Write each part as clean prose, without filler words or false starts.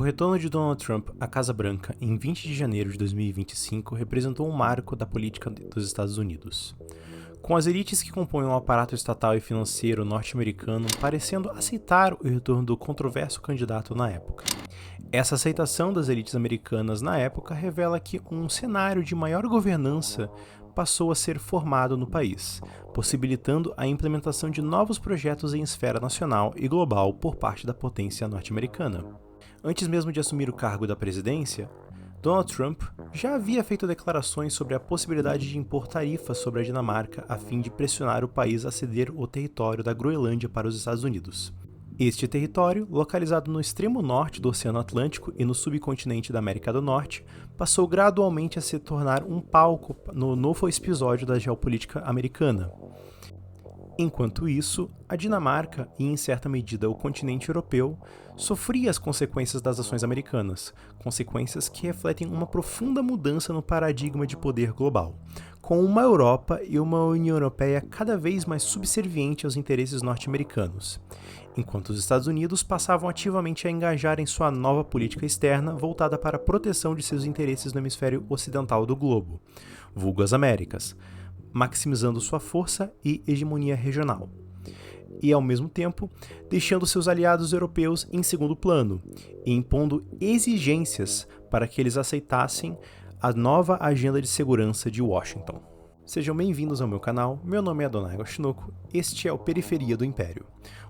retorno de Donald Trump à Casa Branca em 20 de janeiro de 2025 representou um marco da política dos Estados Unidos, com as elites que compõem o aparato estatal e financeiro norte-americano parecendo aceitar o retorno do controverso candidato na época. Essa aceitação das elites americanas na época revela que um cenário de maior governança passou a ser formado no país, possibilitando a implementação de novos projetos em esfera nacional e global por parte da potência norte-americana. Antes mesmo de assumir o cargo da presidência, Donald Trump já havia feito declarações sobre a possibilidade de impor tarifas sobre a Dinamarca a fim de pressionar o país a ceder o território da Groenlândia para os Estados Unidos. Este território, localizado no extremo norte do Oceano Atlântico e no subcontinente da América do Norte, passou gradualmente a se tornar um palco no novo episódio da geopolítica americana. Enquanto isso, a Dinamarca, e em certa medida o continente europeu, sofria as consequências das ações americanas, consequências que refletem uma profunda mudança no paradigma de poder global, com uma Europa e uma União Europeia cada vez mais subserviente aos interesses norte-americanos, enquanto os Estados Unidos passavam ativamente a engajar em sua nova política externa voltada para a proteção de seus interesses no hemisfério ocidental do globo, vulgo as Américas, maximizando sua força e hegemonia regional, e ao mesmo tempo deixando seus aliados europeus em segundo plano e impondo exigências para que eles aceitassem a nova agenda de segurança de Washington. Sejam bem-vindos ao meu canal, meu nome é Adonai Yoshinoku, este é o Periferia do Império,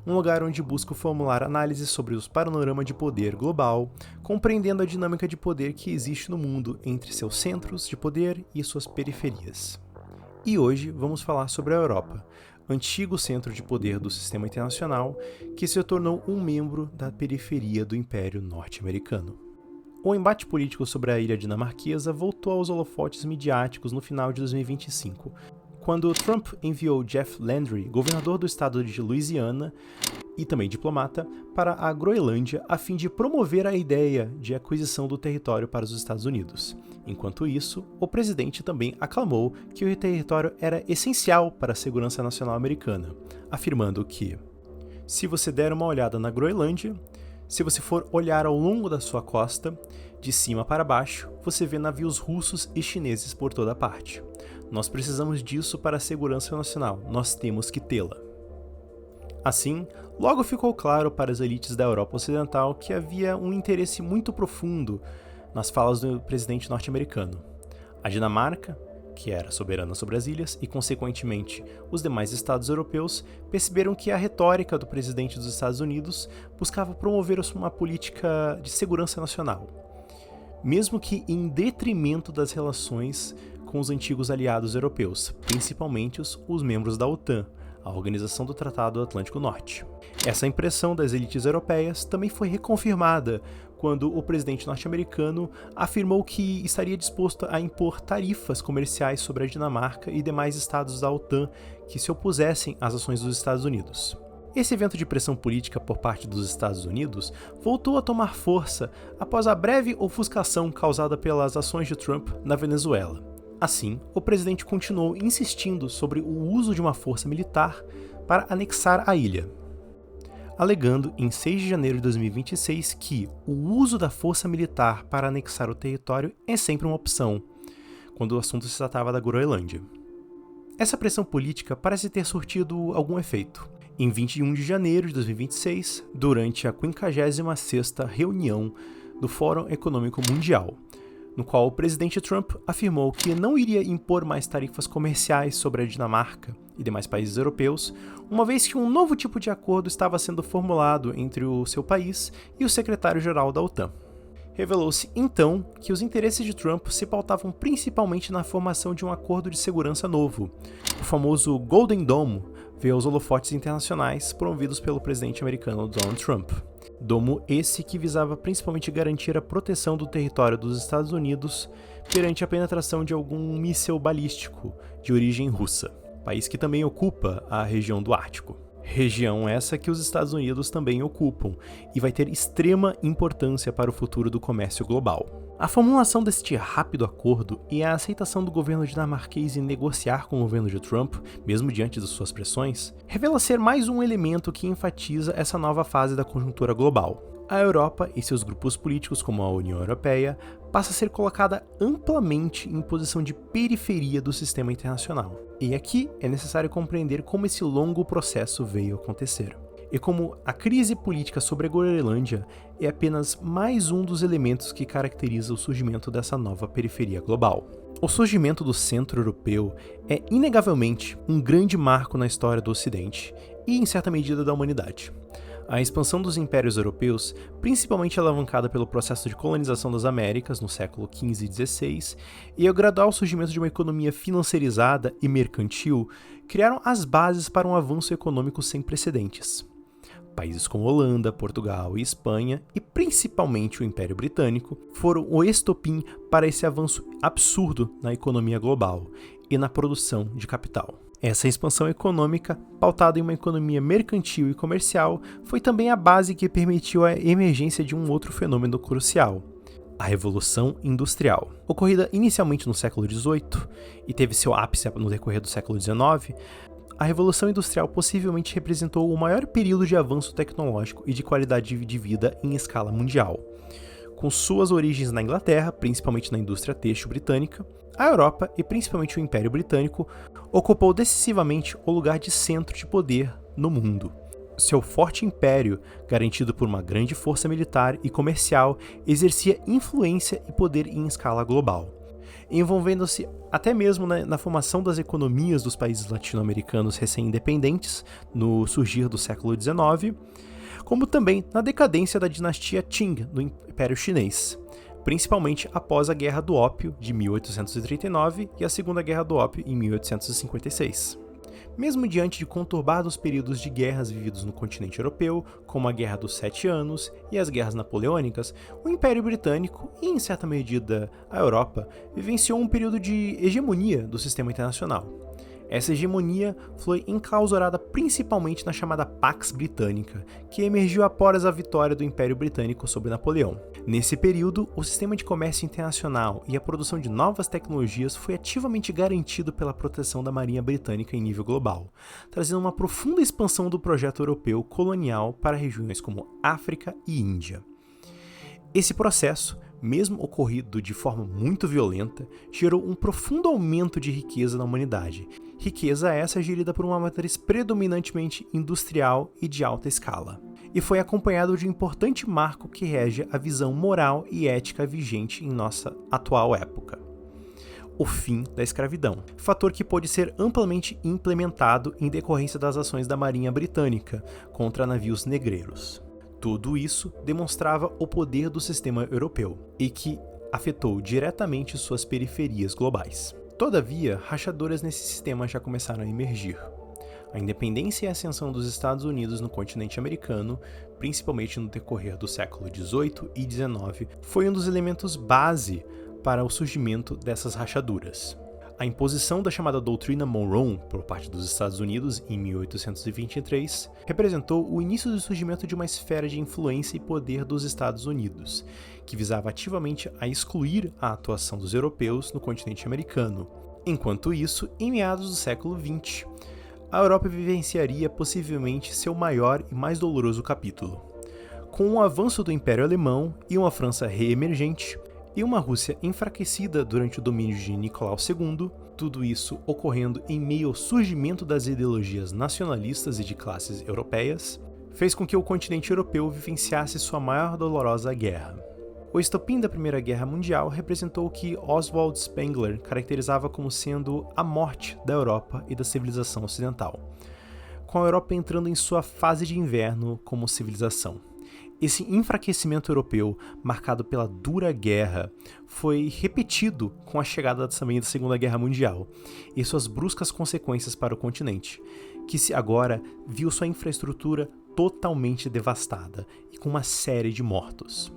um lugar onde busco formular análises sobre os panoramas de poder global, compreendendo a dinâmica de poder que existe no mundo entre seus centros de poder e suas periferias. E hoje vamos falar sobre a Europa, antigo centro de poder do sistema internacional que se tornou um membro da periferia do Império Norte-Americano. O embate político sobre a ilha dinamarquesa voltou aos holofotes midiáticos no final de 2025, quando Trump enviou Jeff Landry, governador do estado de Louisiana e também diplomata, para a Groenlândia a fim de promover a ideia de aquisição do território para os Estados Unidos. Enquanto isso, o presidente também aclamou que o território era essencial para a segurança nacional americana, afirmando que, se você der uma olhada na Groenlândia, se você for olhar ao longo da sua costa, de cima para baixo, você vê navios russos e chineses por toda parte. Nós precisamos disso para a segurança nacional, nós temos que tê-la. Assim, logo ficou claro para as elites da Europa Ocidental que havia um interesse muito profundo nas falas do presidente norte-americano. A Dinamarca, que era soberana sobre as ilhas, e consequentemente os demais estados europeus, perceberam que a retórica do presidente dos Estados Unidos buscava promover uma política de segurança nacional, mesmo que em detrimento das relações com os antigos aliados europeus, principalmente os membros da OTAN, a Organização do Tratado do Atlântico Norte. Essa impressão das elites europeias também foi reconfirmada quando o presidente norte-americano afirmou que estaria disposto a impor tarifas comerciais sobre a Dinamarca e demais estados da OTAN que se opusessem às ações dos Estados Unidos. Esse evento de pressão política por parte dos Estados Unidos voltou a tomar força após a breve ofuscação causada pelas ações de Trump na Venezuela. Assim, o presidente continuou insistindo sobre o uso de uma força militar para anexar a ilha, alegando em 6 de janeiro de 2026 que o uso da força militar para anexar o território é sempre uma opção, quando o assunto se tratava da Groenlândia. Essa pressão política parece ter surtido algum efeito. Em 21 de janeiro de 2026, durante a 56ª reunião do Fórum Econômico Mundial, no qual o presidente Trump afirmou que não iria impor mais tarifas comerciais sobre a Dinamarca e demais países europeus, uma vez que um novo tipo de acordo estava sendo formulado entre o seu país e o secretário-geral da OTAN. Revelou-se, então, que os interesses de Trump se pautavam principalmente na formação de um acordo de segurança novo, o famoso Golden Dome, veio aos holofotes internacionais promovidos pelo presidente americano Donald Trump. Domo esse que visava principalmente garantir a proteção do território dos Estados Unidos perante a penetração de algum míssil balístico de origem russa, país que também ocupa a região do Ártico. Região essa que os Estados Unidos também ocupam e vai ter extrema importância para o futuro do comércio global. A formulação deste rápido acordo e a aceitação do governo dinamarquês em negociar com o governo de Trump, mesmo diante de suas pressões, revela ser mais um elemento que enfatiza essa nova fase da conjuntura global. a Europa e seus grupos políticos, como a União Europeia, passa a ser colocada amplamente em posição de periferia do sistema internacional. E aqui é necessário compreender como esse longo processo veio acontecer. E como a crise política sobre a Groenlândia é apenas mais um dos elementos que caracteriza o surgimento dessa nova periferia global. O surgimento do centro europeu é inegavelmente um grande marco na história do Ocidente e, em certa medida, da humanidade. A expansão dos impérios europeus, principalmente alavancada pelo processo de colonização das Américas no século XV e XVI, e o gradual surgimento de uma economia financiarizada e mercantil, criaram as bases para um avanço econômico sem precedentes. Países como Holanda, Portugal e Espanha, e principalmente o Império Britânico, foram o estopim para esse avanço absurdo na economia global e na produção de capital. Essa expansão econômica, pautada em uma economia mercantil e comercial, foi também a base que permitiu a emergência de um outro fenômeno crucial: a Revolução Industrial. Ocorrida inicialmente no século XVIII e teve seu ápice no decorrer do século XIX, a Revolução Industrial possivelmente representou o maior período de avanço tecnológico e de qualidade de vida em escala mundial. Com suas origens na Inglaterra, principalmente na indústria têxtil britânica, a Europa, e principalmente o Império Britânico, ocupou decisivamente o lugar de centro de poder no mundo. Seu forte império, garantido por uma grande força militar e comercial, exercia influência e poder em escala global, envolvendo-se até mesmo na formação das economias dos países latino-americanos recém-independentes no surgir do século XIX, como também na decadência da dinastia Qing do Império Chinês, principalmente após a Guerra do Ópio de 1839 e a Segunda Guerra do Ópio em 1856. Mesmo diante de conturbados períodos de guerras vividos no continente europeu, como a Guerra dos Sete Anos e as Guerras Napoleônicas, o Império Britânico e, em certa medida, a Europa, vivenciou um período de hegemonia do sistema internacional. Essa hegemonia foi enclausurada principalmente na chamada Pax Britânica, que emergiu após a vitória do Império Britânico sobre Napoleão. Nesse período, o sistema de comércio internacional e a produção de novas tecnologias foi ativamente garantido pela proteção da Marinha Britânica em nível global, trazendo uma profunda expansão do projeto europeu colonial para regiões como África e Índia. Esse processo, mesmo ocorrido de forma muito violenta, gerou um profundo aumento de riqueza na humanidade. Riqueza essa gerida por uma matriz predominantemente industrial e de alta escala. E foi acompanhado de um importante marco que rege a visão moral e ética vigente em nossa atual época: o fim da escravidão, fator que pôde ser amplamente implementado em decorrência das ações da Marinha Britânica contra navios negreiros. Tudo isso demonstrava o poder do sistema europeu e que afetou diretamente suas periferias globais. Todavia, rachaduras nesse sistema já começaram a emergir. A independência e a ascensão dos Estados Unidos no continente americano, principalmente no decorrer do século XVIII e XIX, foi um dos elementos base para o surgimento dessas rachaduras. A imposição da chamada Doutrina Monroe por parte dos Estados Unidos em 1823 representou o início do surgimento de uma esfera de influência e poder dos Estados Unidos, que visava ativamente a excluir a atuação dos europeus no continente americano. Enquanto isso, em meados do século XX, a Europa vivenciaria possivelmente seu maior e mais doloroso capítulo. Com o avanço do Império Alemão e uma França reemergente, e uma Rússia enfraquecida durante o domínio de Nicolau II, tudo isso ocorrendo em meio ao surgimento das ideologias nacionalistas e de classes europeias, fez com que o continente europeu vivenciasse sua maior dolorosa guerra. O estopim da Primeira Guerra Mundial representou o que Oswald Spengler caracterizava como sendo a morte da Europa e da civilização ocidental, com a Europa entrando em sua fase de inverno como civilização. Esse enfraquecimento europeu, marcado pela dura guerra, foi repetido com a chegada também da Segunda Guerra Mundial e suas bruscas consequências para o continente, que agora viu sua infraestrutura totalmente devastada e com uma série de mortos.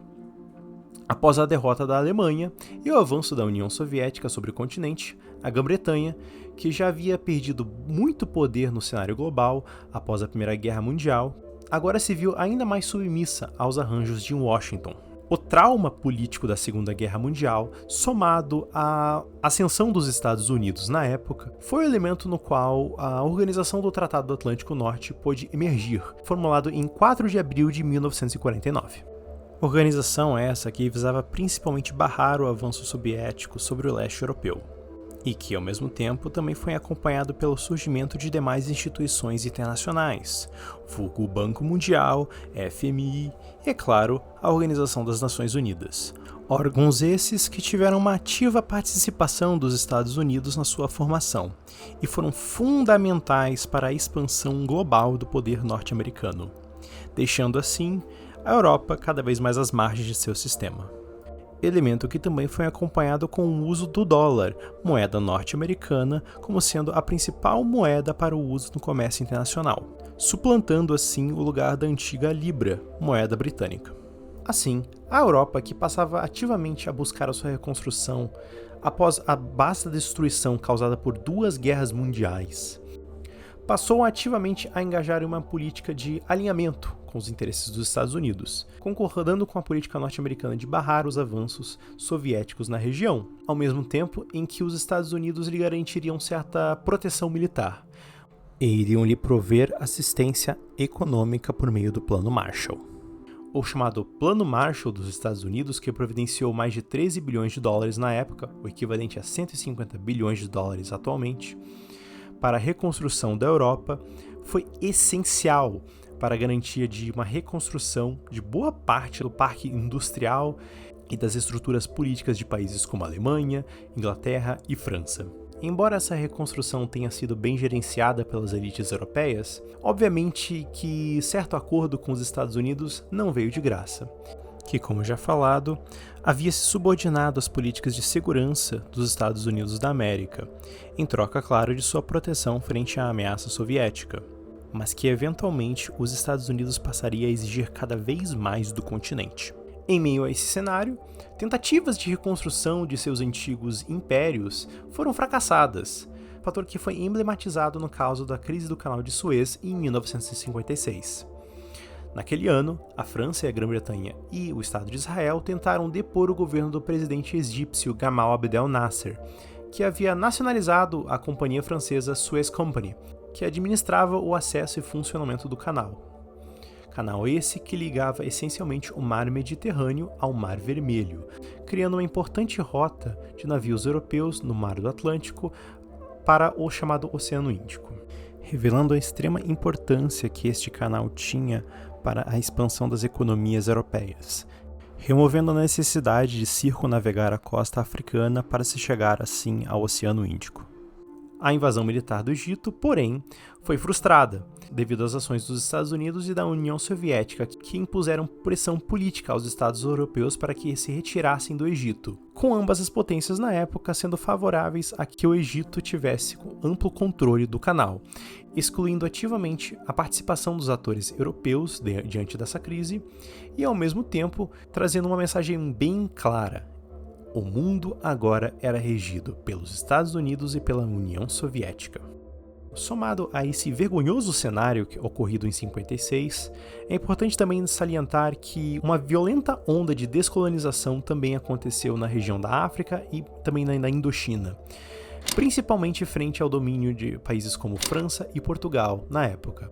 Após a derrota da Alemanha e o avanço da União Soviética sobre o continente, a Grã-Bretanha, que já havia perdido muito poder no cenário global após a Primeira Guerra Mundial, agora se viu ainda mais submissa aos arranjos de Washington. O trauma político da Segunda Guerra Mundial, somado à ascensão dos Estados Unidos na época, foi o elemento no qual a Organização do Tratado do Atlântico Norte pôde emergir, formulado em 4 de abril de 1949. Organização essa que visava principalmente barrar o avanço soviético sobre o leste europeu, e que, ao mesmo tempo, também foi acompanhado pelo surgimento de demais instituições internacionais, vulgo o Banco Mundial, FMI e, é claro, a Organização das Nações Unidas. Órgãos esses que tiveram uma ativa participação dos Estados Unidos na sua formação e foram fundamentais para a expansão global do poder norte-americano, deixando assim a Europa cada vez mais às margens de seu sistema. Elemento que também foi acompanhado com o uso do dólar, moeda norte-americana, como sendo a principal moeda para o uso no comércio internacional, suplantando assim o lugar da antiga Libra, moeda britânica. Assim, a Europa, que passava ativamente a buscar a sua reconstrução após a vasta destruição causada por 2 guerras mundiais, passou ativamente a engajar em uma política de alinhamento com os interesses dos Estados Unidos, concordando com a política norte-americana de barrar os avanços soviéticos na região, ao mesmo tempo em que os Estados Unidos lhe garantiriam certa proteção militar e iriam lhe prover assistência econômica por meio do Plano Marshall. O chamado Plano Marshall dos Estados Unidos, que providenciou mais de 13 bilhões de dólares na época, o equivalente a 150 bilhões de dólares atualmente, para a reconstrução da Europa, foi essencial para a garantia de uma reconstrução de boa parte do parque industrial e das estruturas políticas de países como Alemanha, Inglaterra e França. Embora essa reconstrução tenha sido bem gerenciada pelas elites europeias, obviamente que certo acordo com os Estados Unidos não veio de graça, que, como já falado, havia se subordinado às políticas de segurança dos Estados Unidos da América, em troca, claro, de sua proteção frente à ameaça soviética, mas que eventualmente os Estados Unidos passaria a exigir cada vez mais do continente. Em meio a esse cenário, tentativas de reconstrução de seus antigos impérios foram fracassadas, fator que foi emblematizado no caso da crise do Canal de Suez em 1956. Naquele ano, a França e a Grã-Bretanha e o Estado de Israel tentaram depor o governo do presidente egípcio Gamal Abdel Nasser, que havia nacionalizado a companhia francesa Suez Company, que administrava o acesso e funcionamento do canal. Canal esse que ligava essencialmente o Mar Mediterrâneo ao Mar Vermelho, criando uma importante rota de navios europeus no Mar do Atlântico para o chamado Oceano Índico, revelando a extrema importância que este canal tinha para a expansão das economias europeias, removendo a necessidade de circunnavegar a costa africana para se chegar assim ao Oceano Índico. A invasão militar do Egito, porém, foi frustrada, devido às ações dos Estados Unidos e da União Soviética, que impuseram pressão política aos Estados europeus para que se retirassem do Egito, com ambas as potências na época sendo favoráveis a que o Egito tivesse amplo controle do canal, excluindo ativamente a participação dos atores europeus diante dessa crise e, ao mesmo tempo, trazendo uma mensagem bem clara. O mundo agora era regido pelos Estados Unidos e pela União Soviética. Somado a esse vergonhoso cenário ocorrido em 56, é importante também salientar que uma violenta onda de descolonização também aconteceu na região da África e também na Indochina, principalmente frente ao domínio de países como França e Portugal na época.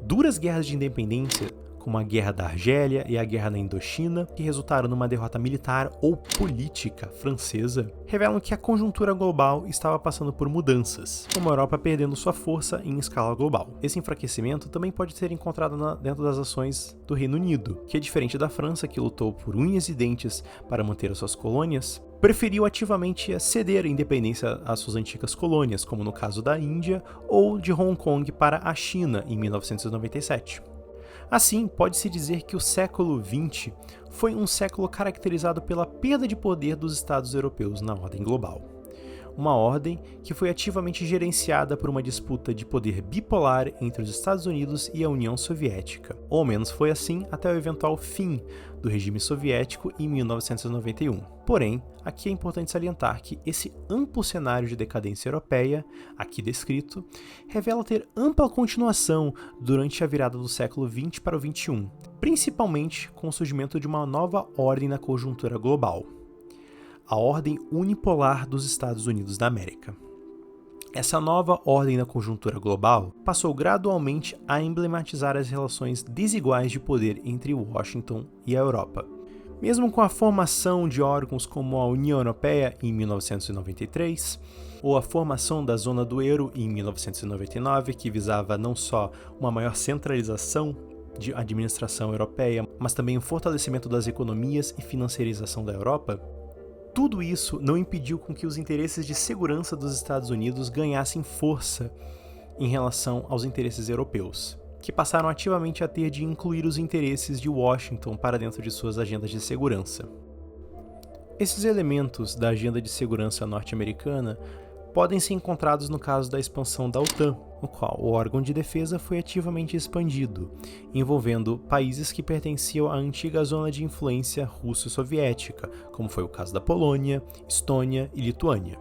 Duras guerras de independência, como a Guerra da Argélia e a Guerra na Indochina, que resultaram numa derrota militar ou política francesa, revelam que a conjuntura global estava passando por mudanças, com a Europa perdendo sua força em escala global. Esse enfraquecimento também pode ser encontrado dentro das ações do Reino Unido, que é diferente da França, que lutou por unhas e dentes para manter as suas colônias, preferiu ativamente ceder a independência às suas antigas colônias, como no caso da Índia ou de Hong Kong para a China em 1997. Assim, pode-se dizer que o século XX foi um século caracterizado pela perda de poder dos Estados europeus na ordem global. Uma ordem que foi ativamente gerenciada por uma disputa de poder bipolar entre os Estados Unidos e a União Soviética, ou ao menos foi assim até o eventual fim do regime soviético em 1991. Porém, aqui é importante salientar que esse amplo cenário de decadência europeia, aqui descrito, revela ter ampla continuação durante a virada do século XX para o XXI, principalmente com o surgimento de uma nova ordem na conjuntura global, a Ordem Unipolar dos Estados Unidos da América. Essa nova ordem na conjuntura global passou gradualmente a emblematizar as relações desiguais de poder entre Washington e a Europa, Mesmo com a formação de órgãos como a União Europeia em 1993, ou a formação da Zona do Euro em 1999, que visava não só uma maior centralização de administração europeia, mas também o fortalecimento das economias e financiarização da Europa, tudo isso não impediu com que os interesses de segurança dos Estados Unidos ganhassem força em relação aos interesses europeus, que passaram ativamente a ter de incluir os interesses de Washington para dentro de suas agendas de segurança. Esses elementos da agenda de segurança norte-americana podem ser encontrados no caso da expansão da OTAN, no qual o órgão de defesa foi ativamente expandido, envolvendo países que pertenciam à antiga zona de influência russo-soviética, como foi o caso da Polônia, Estônia e Lituânia.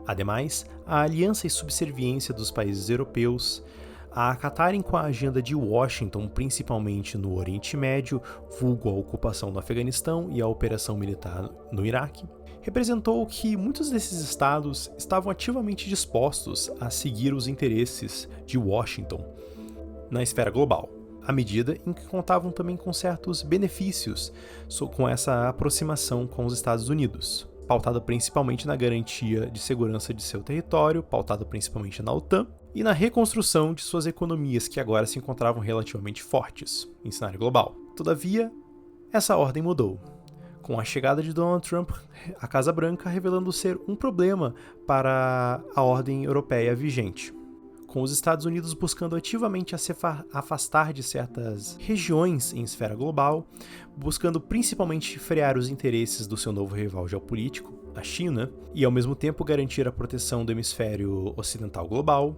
Ademais, a aliança e subserviência dos países europeus a acatarem com a agenda de Washington, principalmente no Oriente Médio, vulgo a ocupação do Afeganistão e a operação militar no Iraque, representou que muitos desses estados estavam ativamente dispostos a seguir os interesses de Washington na esfera global, à medida em que contavam também com certos benefícios com essa aproximação com os Estados Unidos, pautada principalmente na garantia de segurança de seu território, pautada principalmente na OTAN, e na reconstrução de suas economias que agora se encontravam relativamente fortes em cenário global. Todavia, essa ordem mudou, com a chegada de Donald Trump à Casa Branca revelando ser um problema para a ordem europeia vigente, com os Estados Unidos buscando ativamente se afastar de certas regiões em esfera global, buscando principalmente frear os interesses do seu novo rival geopolítico, a China, e ao mesmo tempo garantir a proteção do hemisfério ocidental global.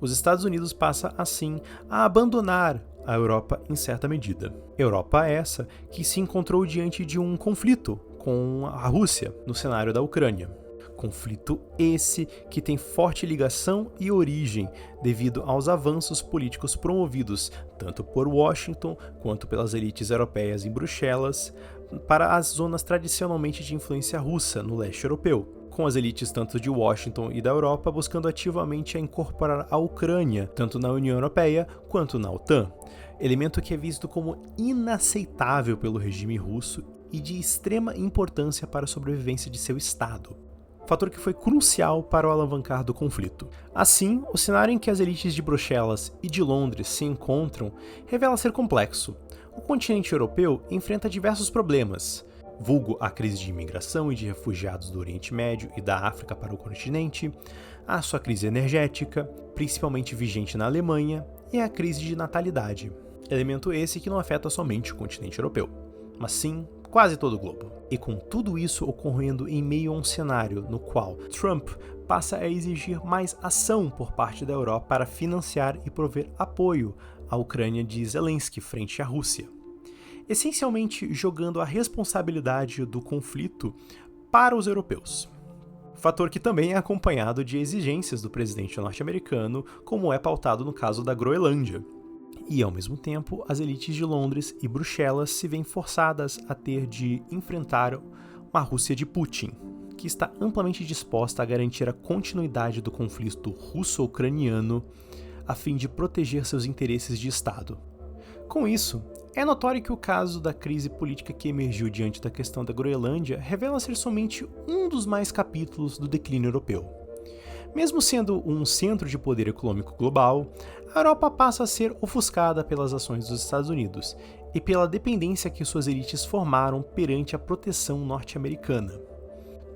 Os Estados Unidos passa, assim, a abandonar a Europa em certa medida. Europa essa que se encontrou diante de um conflito com a Rússia no cenário da Ucrânia. Conflito esse que tem forte ligação e origem devido aos avanços políticos promovidos tanto por Washington quanto pelas elites europeias em Bruxelas para as zonas tradicionalmente de influência russa no leste europeu, com as elites tanto de Washington e da Europa buscando ativamente a incorporar a Ucrânia, tanto na União Europeia quanto na OTAN, elemento que é visto como inaceitável pelo regime russo e de extrema importância para a sobrevivência de seu Estado, fator que foi crucial para o alavancar do conflito. Assim, o cenário em que as elites de Bruxelas e de Londres se encontram revela ser complexo. O continente europeu enfrenta diversos problemas, vulgo a crise de imigração e de refugiados do Oriente Médio e da África para o continente, a sua crise energética, principalmente vigente na Alemanha, e a crise de natalidade, elemento esse que não afeta somente o continente europeu, mas sim quase todo o globo. E com tudo isso ocorrendo em meio a um cenário no qual Trump passa a exigir mais ação por parte da Europa para financiar e prover apoio à Ucrânia de Zelensky frente à Rússia, essencialmente jogando a responsabilidade do conflito para os europeus. Fator que também é acompanhado de exigências do presidente norte-americano, como é pautado no caso da Groenlândia. E, ao mesmo tempo, as elites de Londres e Bruxelas se veem forçadas a ter de enfrentar uma Rússia de Putin, que está amplamente disposta a garantir a continuidade do conflito russo-ucraniano a fim de proteger seus interesses de Estado. Com isso, é notório que o caso da crise política que emergiu diante da questão da Groenlândia revela ser somente um dos mais capítulos do declínio europeu. Mesmo sendo um centro de poder econômico global, a Europa passa a ser ofuscada pelas ações dos Estados Unidos e pela dependência que suas elites formaram perante a proteção norte-americana.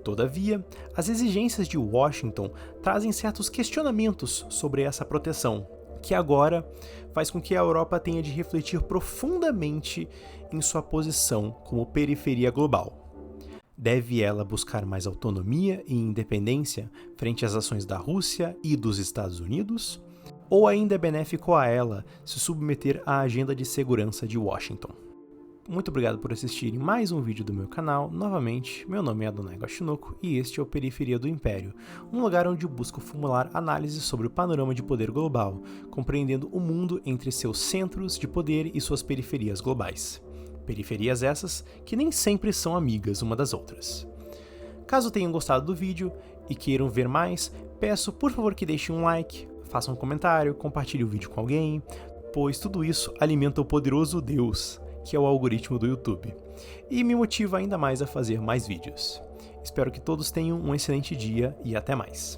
Todavia, as exigências de Washington trazem certos questionamentos sobre essa proteção, que agora faz com que a Europa tenha de refletir profundamente em sua posição como periferia global. Deve ela buscar mais autonomia e independência frente às ações da Rússia e dos Estados Unidos? Ou ainda é benéfico a ela se submeter à agenda de segurança de Washington? Muito obrigado por assistirem mais um vídeo do meu canal. Novamente, meu nome é Adonai Gostinoko e este é o Periferia do Império, um lugar onde eu busco formular análises sobre o panorama de poder global, compreendendo o mundo entre seus centros de poder e suas periferias globais. Periferias essas que nem sempre são amigas uma das outras. Caso tenham gostado do vídeo e queiram ver mais, peço por favor que deixem um like, façam um comentário, compartilhem o vídeo com alguém, pois tudo isso alimenta o poderoso Deus que é o algoritmo do YouTube, e me motiva ainda mais a fazer mais vídeos. Espero que todos tenham um excelente dia e até mais.